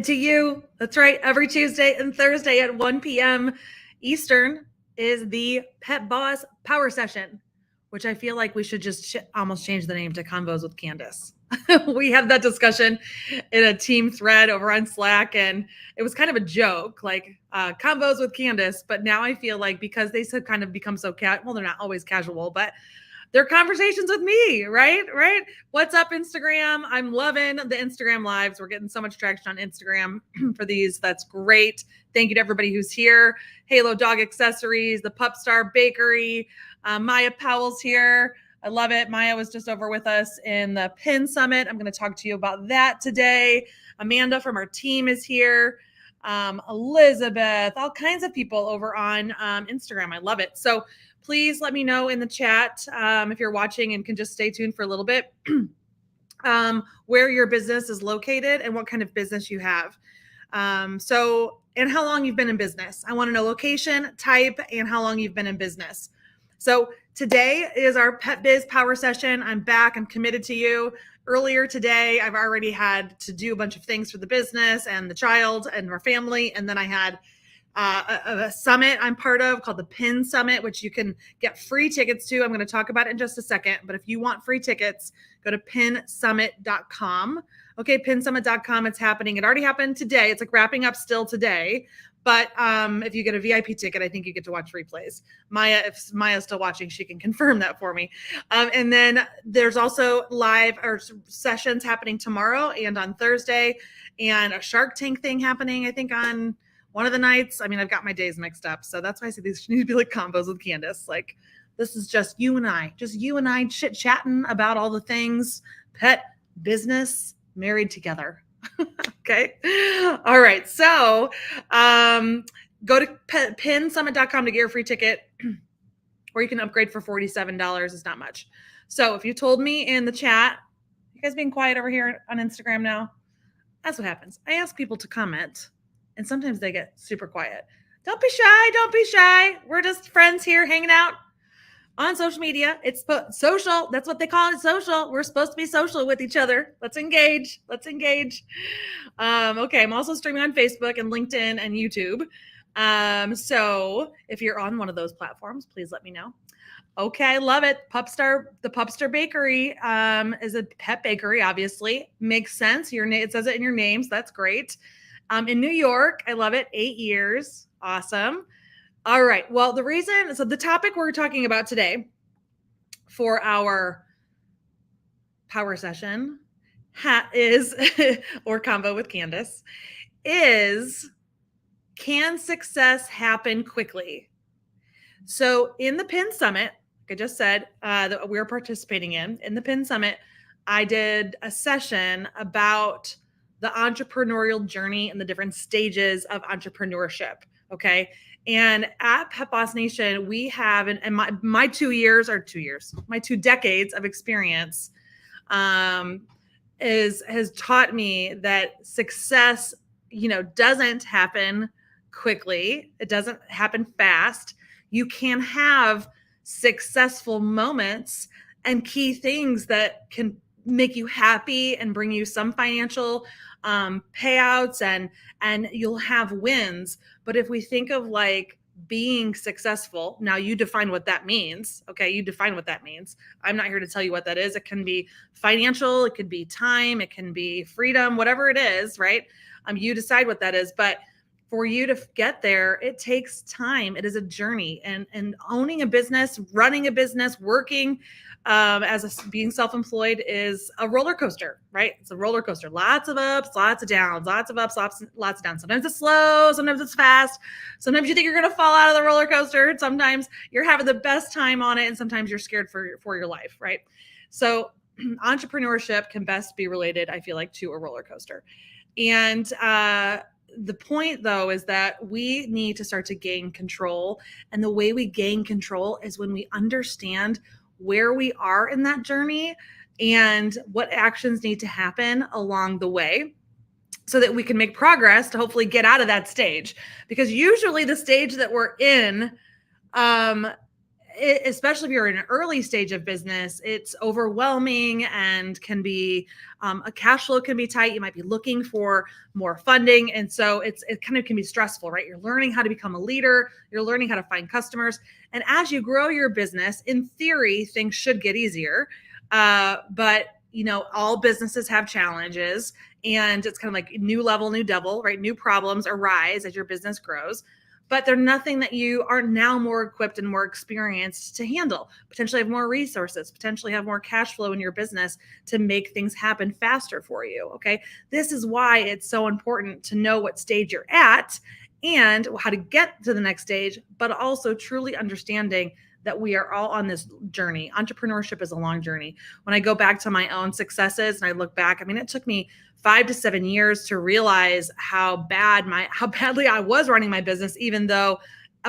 To you. That's right. Every Tuesday and Thursday at 1 p.m. Eastern is the Pet Boss Power Session, which I feel like we should just almost change the name to Convos with Candace. We had that discussion in a team thread over on Slack, and it was kind of a joke, like Convos with Candace. But now I feel like because they kind of become so well, they're not always casual, but they're conversations with me, right? Right. What's up, Instagram? I'm loving the Instagram lives. We're getting so much traction on Instagram for these. That's great. Thank you to everybody who's here. Halo Dog Accessories, the Pup Star Bakery, Maya Powell's here. I love it. Maya was just over with us in the PIN Summit. I'm going to talk to you about that today. Amanda from our team is here. Elizabeth, all kinds of people over on Instagram. I love it. So please let me know in the chat if you're watching and can just stay tuned for a little bit where your business is located and what kind of business you have. And how long you've been in business. I want to know location, type, and how long you've been in business. So today is our Pet Biz Power Session. I'm back. I'm committed to you. Earlier today, I've already had to do a bunch of things for the business and the child and our family. And then I had a summit I'm part of called the PIN Summit, which you can get free tickets to. I'm going to talk about it in just a second. But if you want free tickets, go to pinsummit.com. Okay, pinsummit.com. It's happening. It already happened today. It's like wrapping up still today. But if you get a VIP ticket, I think you get to watch replays. Maya, if Maya's still watching, she can confirm that for me. And then there's also live or sessions happening tomorrow and on Thursday, and a Shark Tank thing happening, I think, on one of the nights. I mean, I've got my days mixed up. So that's why I say these need to be like combos with Candace. Like, this is just you and I chit chatting about all the things, pet, business, married together. Okay. All right. So go to pinsummit.com to get your free ticket, or you can upgrade for $47. It's not much. So if you told me in the chat, you guys being quiet over here on Instagram now, that's what happens. I ask people to comment, and sometimes they get super quiet. Don't be shy. Don't be shy. We're just friends here hanging out on social media. It's social. That's what they call it, social. We're supposed to be social with each other. Let's engage. Let's engage. Okay, I'm also streaming on Facebook and LinkedIn and YouTube. So if you're on one of those platforms, please let me know. Okay, I love it. The Pup Star Bakery is a pet bakery, obviously. Makes sense. It says it in your names. That's great. In New York, I love it. 8 years. Awesome. All right. Well, the topic we're talking about today for our power session is, or convo with Candace, is, can success happen quickly? So in the PIN Summit, like I just said, that we're participating in the PIN Summit, I did a session about the entrepreneurial journey and the different stages of entrepreneurship. Okay. And at Pet Boss Nation, we have, and my 2 years, my 2 decades of experience has taught me that success, doesn't happen quickly. It doesn't happen fast. You can have successful moments and key things that can make you happy and bring you some financial payouts, and you'll have wins. But if we think of like being successful, now you define what that means. Okay, you define what that means. I'm not here to tell you what that is. It can be financial, it could be time, it can be freedom, whatever it is, right? You decide what that is. But for you to get there, it takes time. It is a journey, and owning a business, running a business, working being self-employed is a roller coaster, right? It's a roller coaster. Lots of ups, lots of downs, lots of ups, lots of downs. Sometimes it's slow, sometimes it's fast. Sometimes you think you're going to fall out of the roller coaster. Sometimes you're having the best time on it, and sometimes you're scared for your life, right? So entrepreneurship can best be related, I feel like, to a roller coaster. And the point, though, is that we need to start to gain control. And the way we gain control is when we understand where we are in that journey and what actions need to happen along the way so that we can make progress to hopefully get out of that stage. Because usually the stage that we're in especially if you're in an early stage of business, it's overwhelming and can be a cash flow can be tight. You might be looking for more funding. And so it kind of can be stressful, right? You're learning how to become a leader. You're learning how to find customers. And as you grow your business, in theory, things should get easier. But all businesses have challenges, and it's kind of like new level, new devil, right? New problems arise as your business grows, but they're nothing that you are now more equipped and more experienced to handle. Potentially have more resources, potentially have more cash flow in your business to make things happen faster for you. Okay. This is why it's so important to know what stage you're at and how to get to the next stage, but also truly understanding that we are all on this journey. Entrepreneurship is a long journey. When I go back to my own successes and I look back, I mean, it took me 5 to 7 years to realize how badly I was running my business, even though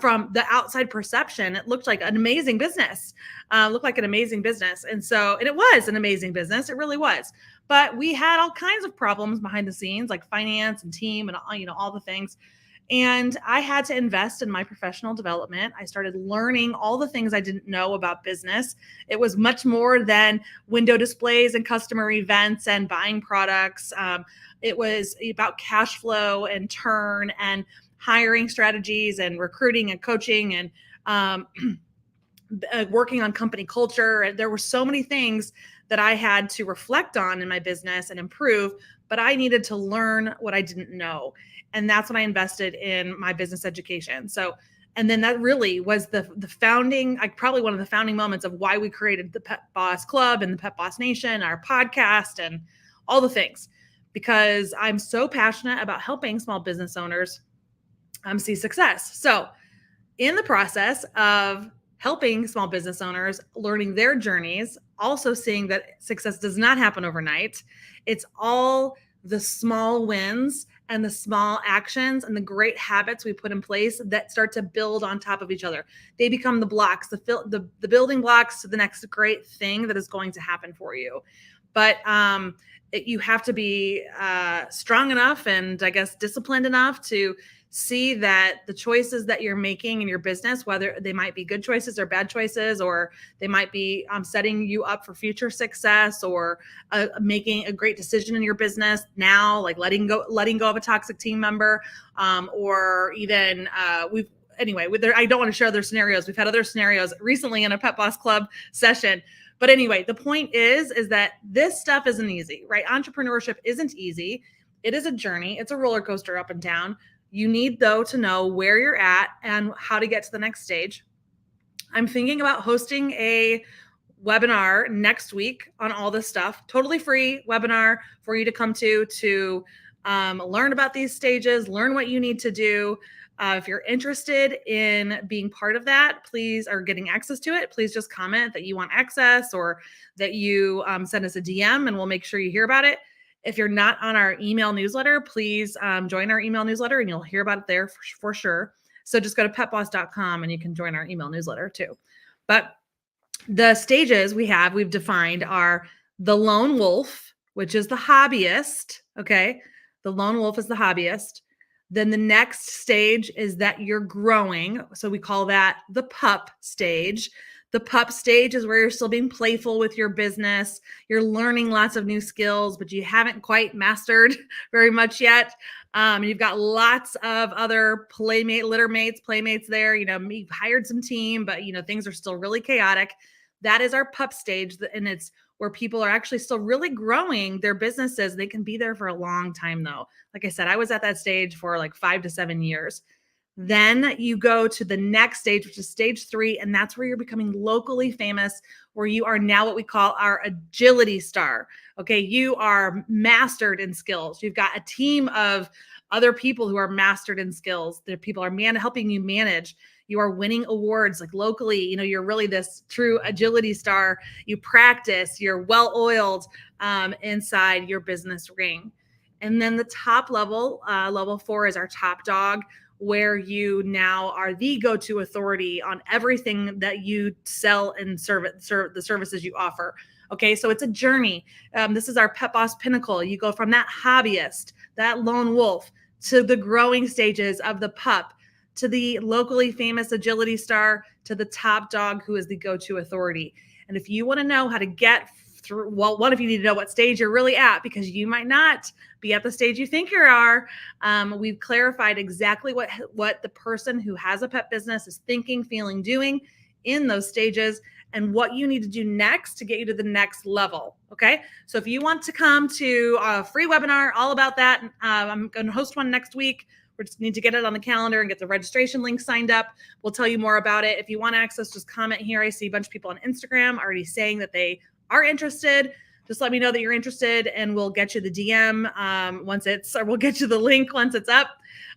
from the outside perception, it looked like an amazing business, And it was an amazing business. It really was. But we had all kinds of problems behind the scenes, like finance and team and, all the things. And I had to invest in my professional development. I started learning all the things I didn't know about business. It was much more than window displays and customer events and buying products. It was about cash flow and turn and hiring strategies and recruiting and coaching and working on company culture. And there were so many things that I had to reflect on in my business and improve, but I needed to learn what I didn't know. And that's when I invested in my business education. So, and then that really was the founding, probably one of the founding moments of why we created the Pet Boss Club and the Pet Boss Nation, our podcast, and all the things, because I'm so passionate about helping small business owners see success. So in the process of helping small business owners, learning their journeys, also seeing that success does not happen overnight. It's all the small wins and the small actions and the great habits we put in place that start to build on top of each other. They become the blocks, the building blocks to the next great thing that is going to happen for you. But you have to be strong enough and I guess disciplined enough to see that the choices that you're making in your business, whether they might be good choices or bad choices, or they might be setting you up for future success, or making a great decision in your business now, like letting go of a toxic team member, or even I don't want to share other scenarios. We've had other scenarios recently in a Pet Boss Club session. But anyway, the point is that this stuff isn't easy, right? Entrepreneurship isn't easy. It is a journey. It's a roller coaster up and down. You need, though, to know where you're at and how to get to the next stage. I'm thinking about hosting a webinar next week on all this stuff, totally free webinar for you to come to learn about these stages, learn what you need to do. If you're interested in being part of that, please, or getting access to it, please just comment that you want access, or that you send us a DM and we'll make sure you hear about it. If you're not on our email newsletter, please join our email newsletter and you'll hear about it there for sure. So just go to petboss.com and you can join our email newsletter too. But the stages we've defined are the lone wolf, which is the hobbyist. Okay. The lone wolf is the hobbyist. Then the next stage is that you're growing. So we call that the pup stage. The pup stage is where you're still being playful with your business. You're learning lots of new skills, but you haven't quite mastered very much yet. You've got lots of other playmates there. You've hired some team, but things are still really chaotic. That is our pup stage. And it's where people are actually still really growing their businesses. They can be there for a long time though. Like I said, I was at that stage for like 5 to 7 years. Then you go to the next stage, which is stage 3. And that's where you're becoming locally famous, where you are now what we call our agility star. Okay. You are mastered in skills. You've got a team of other people who are mastered in skills. The people are helping you manage. You are winning awards like locally. You're really this true agility star. You practice, you're well-oiled inside your business ring. And then the top level, level 4, is our top dog, where you now are the go-to authority on everything that you sell and the services you offer. Okay, so it's a journey. This is our Pet Boss pinnacle. You go from that hobbyist, that lone wolf, to the growing stages of the pup, to the locally famous agility star to the top dog who is the go-to authority. And if you want to know how to get through, well, one, if you need to know what stage you're really at, because you might not be at the stage you think you are, we've clarified exactly what the person who has a pet business is thinking, feeling, doing in those stages, and what you need to do next to get you to the next level. Okay. So if you want to come to a free webinar all about that, I'm going to host one next week. We just need to get it on the calendar and get the registration link signed up. We'll tell you more about it. If you want access, just comment here. I see a bunch of people on Instagram already saying that they are interested. Just let me know that you're interested and we'll get you the DM we'll get you the link once it's up.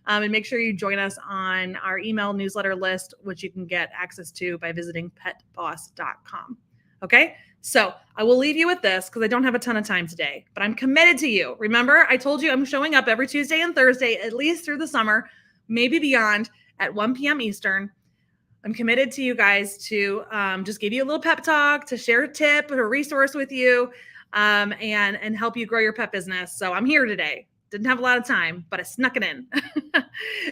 And make sure you join us on our email newsletter list, which you can get access to by visiting petboss.com. Okay. So I will leave you with this because I don't have a ton of time today, but I'm committed to you. Remember, I told you I'm showing up every Tuesday and Thursday, at least through the summer, maybe beyond, at 1 p.m. Eastern. I'm committed to you guys to just give you a little pep talk, to share a tip or a resource with you, and help you grow your pet business. So I'm here today. Didn't have a lot of time, but I snuck it in.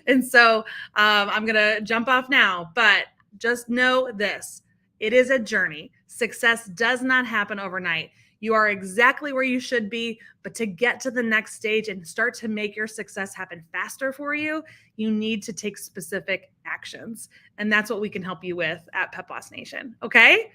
And so I'm going to jump off now, but just know this. It is a journey. Success does not happen overnight. You are exactly where you should be, but to get to the next stage and start to make your success happen faster for you, you need to take specific actions. And that's what we can help you with at Pet Boss Nation. Okay?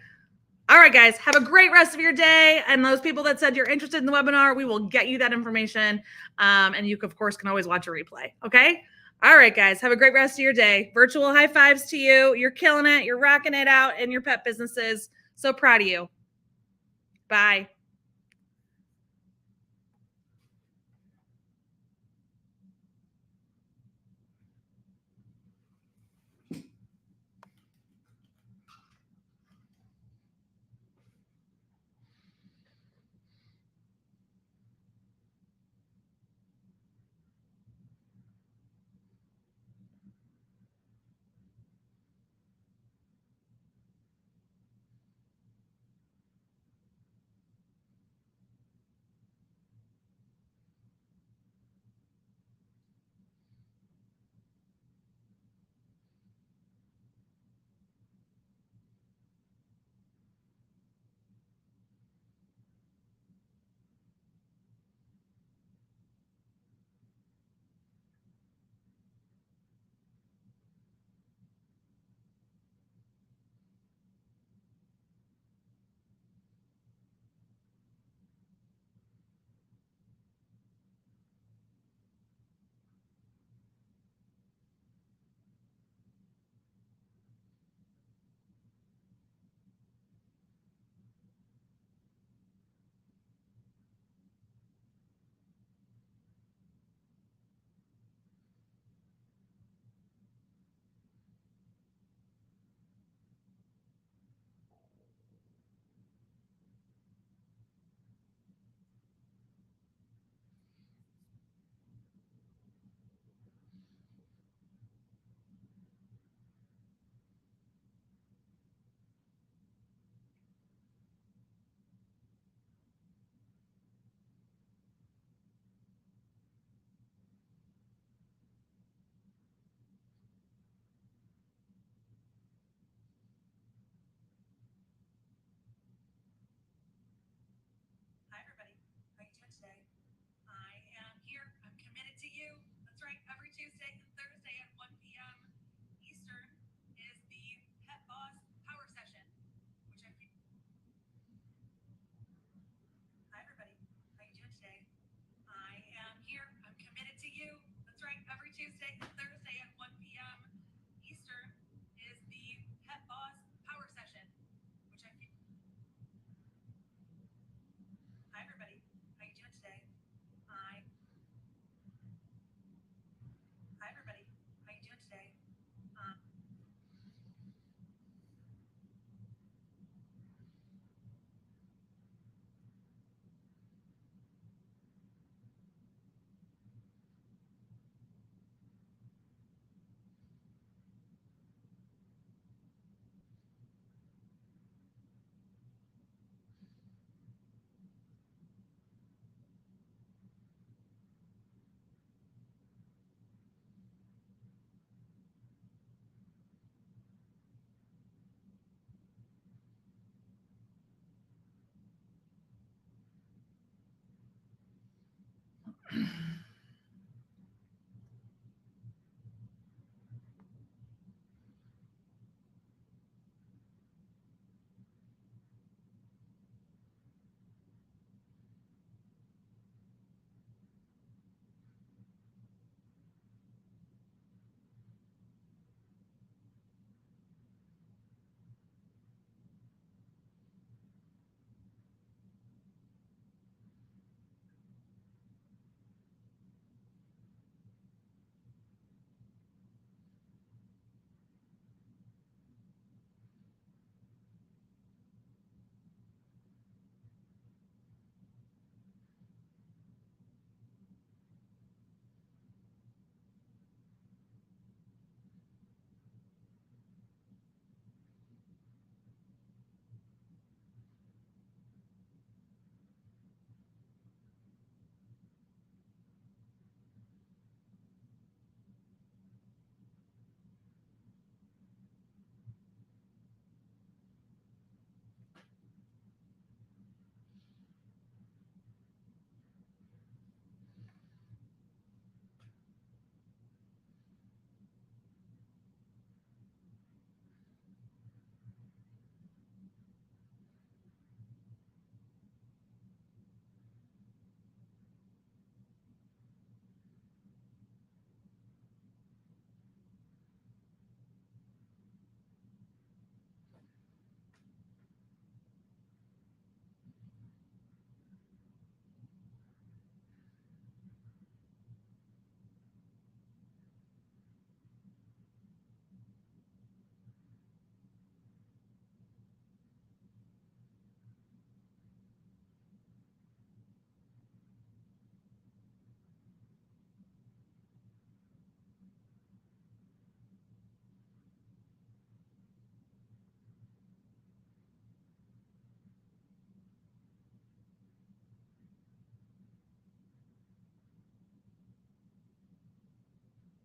All right, guys, have a great rest of your day. And those people that said you're interested in the webinar, we will get you that information. And you, of course, can always watch a replay. Okay? All right, guys, have a great rest of your day. Virtual high fives to you. You're killing it. You're rocking it out in your pet businesses. So proud of you. Bye.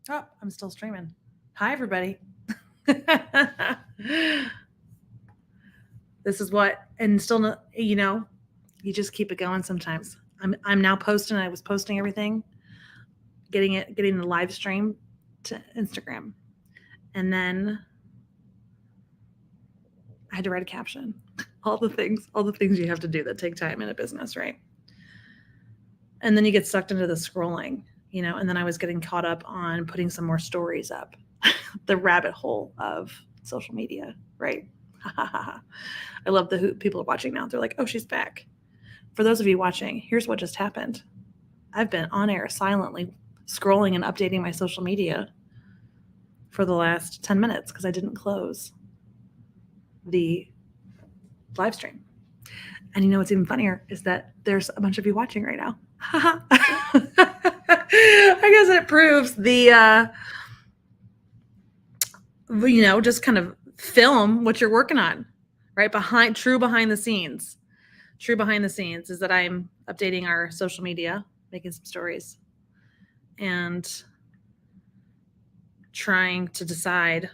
Oh, I'm still streaming. Hi, everybody. This is what, and still, you just keep it going sometimes. I'm now posting. I was posting everything, getting the live stream to Instagram, and then I had to write a caption. All the things you have to do that take time in a business, right? And then you get sucked into the scrolling, and then I was getting caught up on putting some more stories up. The rabbit hole of social media, right? I love the people are watching now. They're like, oh, she's back. For those of you watching, here's what just happened. I've been on air silently scrolling and updating my social media for the last 10 minutes because I didn't close the live stream. And what's even funnier is that there's a bunch of you watching right now. I guess it proves the, just kind of film what you're working on, right? Behind the scenes. True behind the scenes is that I'm updating our social media, making some stories, and trying to decide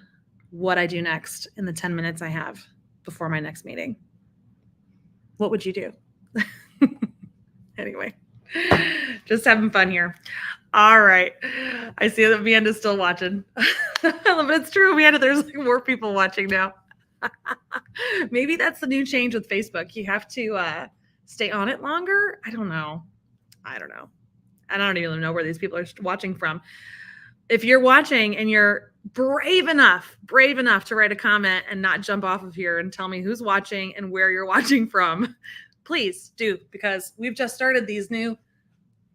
what I do next in the 10 minutes I have before my next meeting. What would you do? Anyway, just having fun here. All right. I see that Amanda's still watching. But it's true, Amanda, there's like more people watching now. Maybe that's the new change with Facebook. You have to stay on it longer. I don't know. And I don't even know where these people are watching from. If you're watching and you're brave enough to write a comment and not jump off of here and tell me who's watching and where you're watching from, please do, because we've just started these new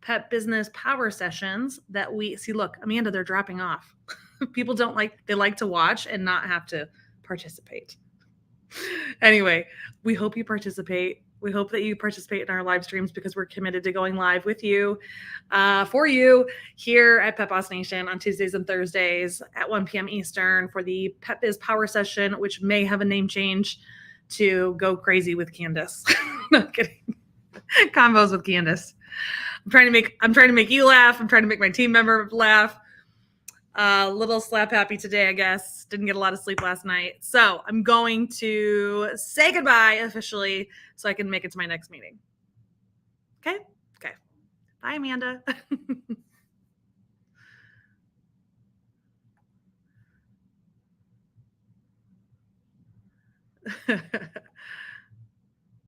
pet business power sessions that we see. Look, Amanda, they're dropping off. People they like to watch and not have to participate. Anyway, we hope you participate. We hope that you participate in our live streams because we're committed to going live with you, for you here at Pet Boss Nation on Tuesdays and Thursdays at 1 p.m. Eastern for the Pet Biz Power Session, which may have a name change to Go Crazy with Candace. No kidding. Combos with Candace. I'm trying to make you laugh. I'm trying to make my team member laugh. A little slap happy today, I guess. Didn't get a lot of sleep last night. So I'm going to say goodbye officially so I can make it to my next meeting. Okay? Okay. Bye, Amanda.